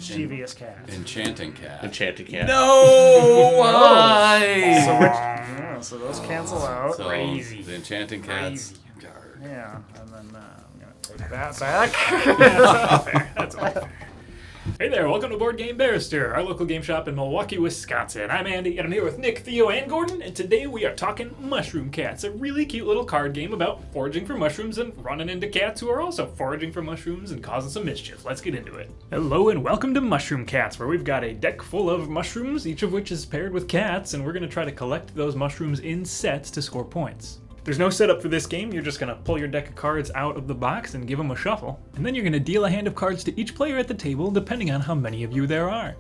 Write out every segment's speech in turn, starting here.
Mischievous cat. Enchanting cat. Enchanted cat. No! Why? So those cancel out. So, Crazy. the enchanting cat's Crazy. guard. Yeah, and then I'm going to take that back. That's unfair. Hey there, welcome to Board Game Barrister, our local game shop in Milwaukee, Wisconsin. I'm Andy, and I'm here with Nick, Theo, and Gordon, and today we are talking Mushroom Cats, a really cute little card game about foraging for mushrooms and running into cats who are also foraging for mushrooms and causing some mischief. Let's get into it. Hello and welcome to Mushroom Cats, where we've got a deck full of mushrooms, each of which is paired with cats, and we're going to try to collect those mushrooms in sets to score points. There's no setup for this game. You're just going to pull your deck of cards out of the box and give them a shuffle. And then you're going to deal a hand of cards to each player at the table, depending on how many of you there are.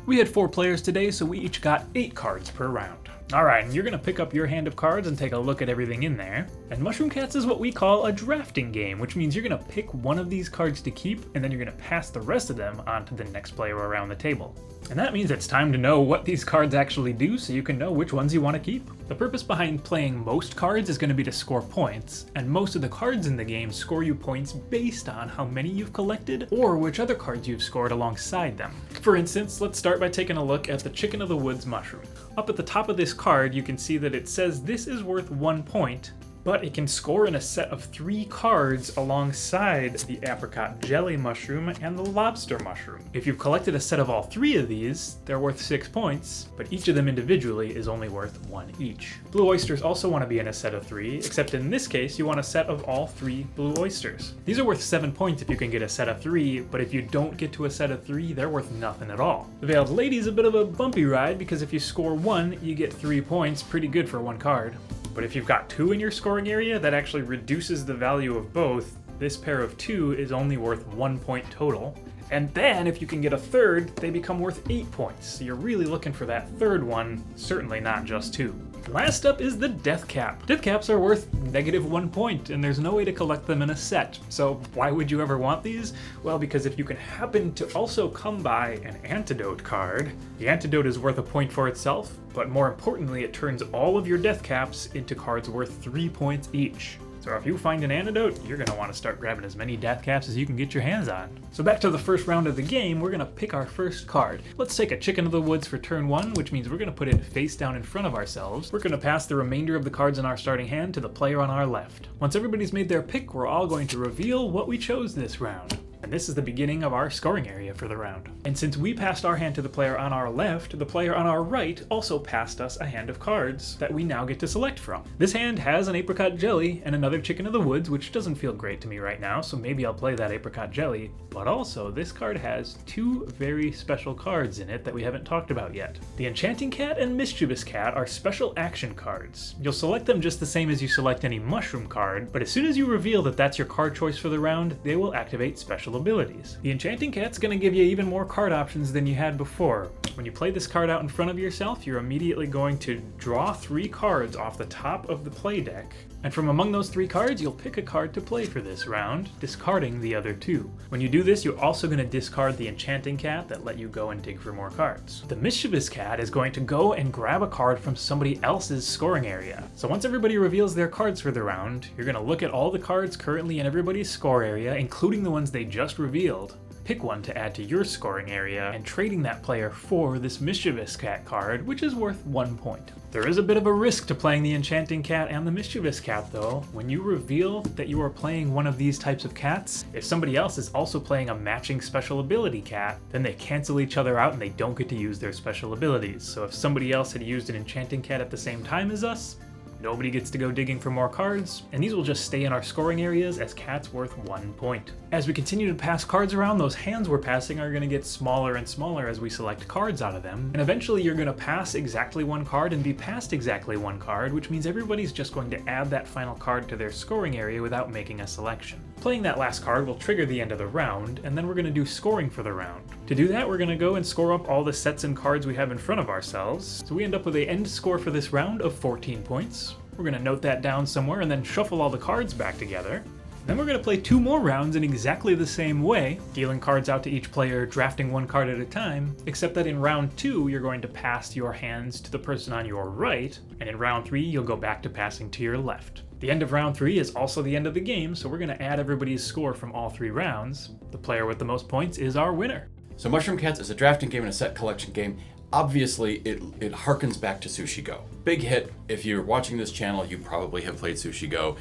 We had 4 players today, so we each got 8 cards per round. Alright, and you're going to pick up your hand of cards and take a look at everything in there. And Mushroom Cats is what we call a drafting game, which means you're going to pick one of these cards to keep, and then you're going to pass the rest of them on to the next player around the table. And that means it's time to know what these cards actually do so you can know which ones you want to keep. The purpose behind playing most cards is going to be to score points, and most of the cards in the game score you points based on how many you've collected or which other cards you've scored alongside them. For instance, let's start by taking a look at the Chicken of the Woods mushroom. Up at the top of this card, you can see that it says this is worth 1 point, but it can score in a set of 3 cards alongside the apricot jelly mushroom and the lobster mushroom. If you've collected a set of all 3 of these, they're worth 6 points, but each of them individually is only worth 1 each. Blue oysters also want to be in a set of 3, except in this case you want a set of all 3 blue oysters. These are worth 7 points if you can get a set of 3, but if you don't get to a set of 3, they're worth nothing at all. The Veiled Lady's a bit of a bumpy ride because if you score 1, you get 3 points, pretty good for 1 card. But if you've got 2 in your scoring area, that actually reduces the value of both. This pair of 2 is only worth 1 point total. And then if you can get a third, they become worth 8 points. So you're really looking for that third one, certainly not just 2. Last up is the Death Cap. Death Caps are worth -1 point, and there's no way to collect them in a set. So why would you ever want these? Well, because if you can happen to also come by an Antidote card, the Antidote is worth a point for itself, but more importantly, it turns all of your Death Caps into cards worth 3 points each. So if you find an antidote, you're going to want to start grabbing as many Death Caps as you can get your hands on. So back to the first round of the game, we're going to pick our first card. Let's take a Chicken of the Woods for turn 1, which means we're going to put it face down in front of ourselves. We're going to pass the remainder of the cards in our starting hand to the player on our left. Once everybody's made their pick, we're all going to reveal what we chose this round. And this is the beginning of our scoring area for the round. And since we passed our hand to the player on our left, the player on our right also passed us a hand of cards that we now get to select from. This hand has an apricot jelly and another Chicken of the Woods, which doesn't feel great to me right now, so maybe I'll play that apricot jelly. But also, this card has 2 very special cards in it that we haven't talked about yet. The Enchanting Cat and Mischievous Cat are special action cards. You'll select them just the same as you select any mushroom card, but as soon as you reveal that that's your card choice for the round, they will activate special abilities. The Enchanting Cat's going to give you even more card options than you had before. When you play this card out in front of yourself, you're immediately going to draw 3 cards off the top of the play deck, and from among those 3 cards, you'll pick a card to play for this round, discarding the other 2. When you do this, you're also going to discard the Enchanting Cat that let you go and dig for more cards. The Mischievous Cat is going to go and grab a card from somebody else's scoring area. So once everybody reveals their cards for the round, you're going to look at all the cards currently in everybody's score area, including the ones they just revealed. Pick one to add to your scoring area, and trading that player for this Mischievous Cat card, which is worth 1 point. There is a bit of a risk to playing the Enchanting Cat and the Mischievous Cat though. When you reveal that you are playing one of these types of cats, if somebody else is also playing a matching special ability cat, then they cancel each other out and they don't get to use their special abilities. So if somebody else had used an Enchanting Cat at the same time as us, nobody gets to go digging for more cards, and these will just stay in our scoring areas as cats worth 1 point. As we continue to pass cards around, those hands we're passing are going to get smaller and smaller as we select cards out of them, and eventually you're going to pass exactly 1 card and be passed exactly 1 card, which means everybody's just going to add that final card to their scoring area without making a selection. Playing that last card will trigger the end of the round, and then we're going to do scoring for the round. To do that, we're going to go and score up all the sets and cards we have in front of ourselves, so we end up with an end score for this round of 14 points. We're going to note that down somewhere and then shuffle all the cards back together. Then we're going to play 2 more rounds in exactly the same way, dealing cards out to each player, drafting 1 card at a time, except that in round 2 you're going to pass your hands to the person on your right, and in round 3 you'll go back to passing to your left. The end of round 3 is also the end of the game, so we're going to add everybody's score from all 3 rounds. The player with the most points is our winner. So Mushroom Cats is a drafting game and a set collection game. Obviously, it harkens back to Sushi Go. Big hit. If you're watching this channel, you probably have played Sushi Go.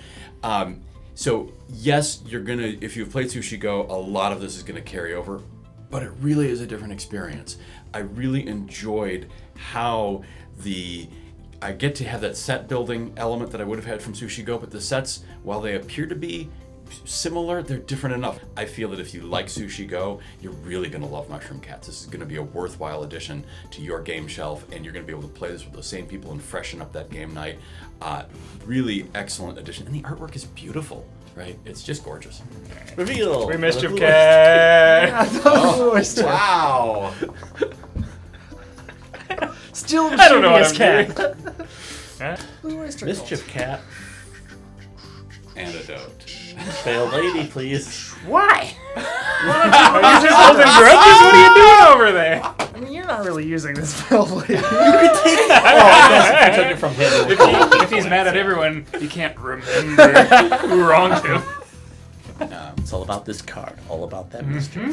So yes, if you've played Sushi Go, a lot of this is gonna carry over, but it really is a different experience. I really enjoyed how I get to have that set building element that I would have had from Sushi Go, but the sets, while they appear to be similar, they're different enough. I feel that if you like Sushi Go, you're really going to love Mushroom Cats. This is going to be a worthwhile addition to your game shelf, and you're going to be able to play this with the same people and freshen up that game night. Really excellent addition, and the artwork is beautiful, right? It's just gorgeous. Reveal. We Mischief Cat. Wow. Still I don't know what Mischievous I'm Cat. Huh? Blue oyster Mischief Cat. Antidote. Fail lady, please. Why? Are you just holding grudges? What are you doing over there? I mean, you're not really using this spell blade. You can take it. Oh, I took it from him. If he's mad at everyone, he can't remember who wronged him. It's all about this card. All about that mystery.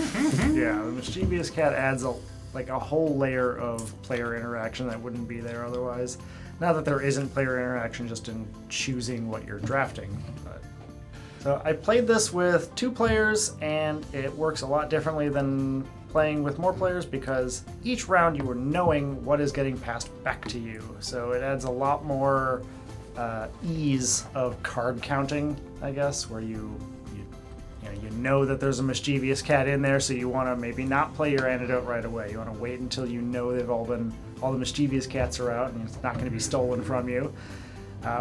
Yeah, the Mischievous Cat adds a whole layer of player interaction that wouldn't be there otherwise. Not that there isn't player interaction, just in choosing what you're drafting. So I played this with 2 players, and it works a lot differently than playing with more players because each round you are knowing what is getting passed back to you. So it adds a lot more ease of card counting, I guess, where you know that there's a Mischievous Cat in there, so you want to maybe not play your antidote right away. You want to wait until you know they've all the Mischievous Cats are out and it's not going to be stolen from you.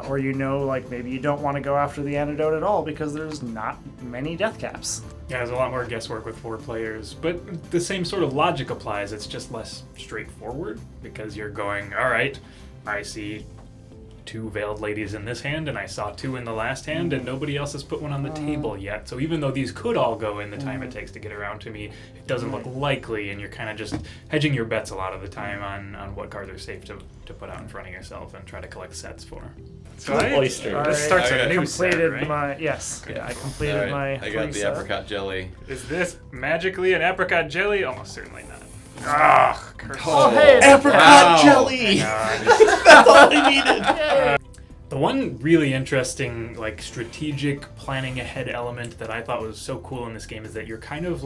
Or maybe you don't want to go after the antidote at all because there's not many death caps. Yeah, there's a lot more guesswork with 4 players, but the same sort of logic applies. It's just less straightforward because you're going, all right, I see 2 veiled ladies in this hand, and I saw 2 in the last hand, and nobody else has put one on the table yet. So even though these could all go in the time it takes to get around to me, it doesn't look likely, and you're kind of just hedging your bets a lot of the time on what cards are safe to put out in front of yourself and try to collect sets for. So oyster. This starts a new set, completed right? my I completed my. I got the set. apricot jelly. Is this magically an apricot jelly? Almost certainly not. Ah, curse. Oh, hey, Apricot jelly. That's all I needed. The one really interesting, strategic planning ahead element that I thought was so cool in this game is that you're kind of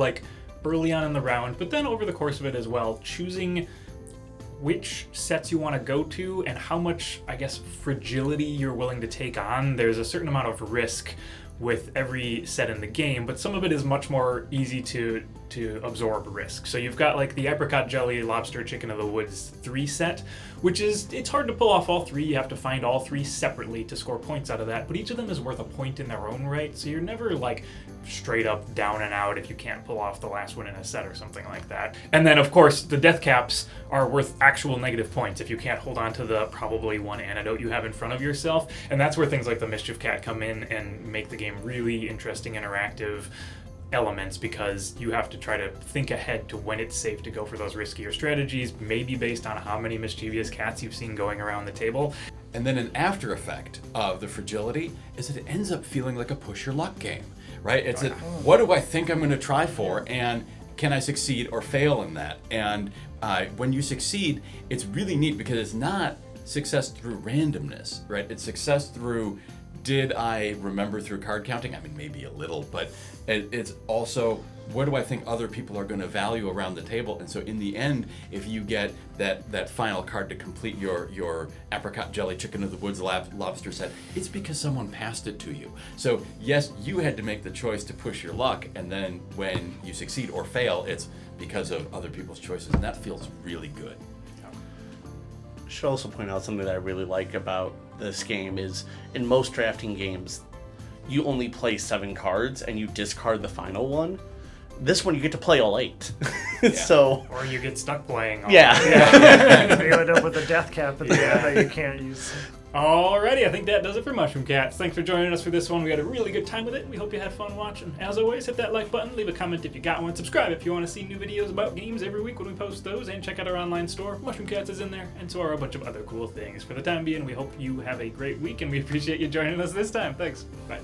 early on in the round, but then over the course of it as well, choosing which sets you want to go to and how much, fragility you're willing to take on. There's a certain amount of risk with every set in the game, but some of it is much more easy to absorb risk. So you've got the apricot jelly, lobster, chicken of the woods 3 set, which it's hard to pull off all 3. You have to find all 3 separately to score points out of that, but each of them is worth a point in their own right, so you're never straight up down and out if you can't pull off the last one in a set or something like that. And then of course the death caps are worth actual negative points if you can't hold on to the probably one antidote you have in front of yourself, and that's where things like the Mischief Cat come in and make the game really interesting, interactive elements, because you have to try to think ahead to when it's safe to go for those riskier strategies, maybe based on how many mischievous cats you've seen going around the table. And then an after effect of the fragility is that it ends up feeling like a push your luck game, right? It's what do I think I'm going to try for, and can I succeed or fail in that? And when you succeed, it's really neat because it's not success through randomness, right? It's success through, did I remember through card counting? I mean, maybe a little, but it's also, what do I think other people are going to value around the table? And so in the end, if you get that final card to complete your apricot jelly chicken of the woods lobster set, it's because someone passed it to you. So yes, you had to make the choice to push your luck, and then when you succeed or fail, it's because of other people's choices, and that feels really good. Should also point out something that I really like about this game is in most drafting games, you only play 7 cards and you discard the final one. This one you get to play all 8. So or you get stuck playing all You end up with a death cap at the end that you can't use. Alrighty, I think that does it for Mushroom Cats. Thanks for joining us for this one. We had a really good time with it. We hope you had fun watching. As always, hit that like button, leave a comment if you got one, subscribe if you want to see new videos about games every week when we post those, and check out our online store. Mushroom Cats is in there, and so are a bunch of other cool things. For the time being, we hope you have a great week, and we appreciate you joining us this time. Thanks. Bye.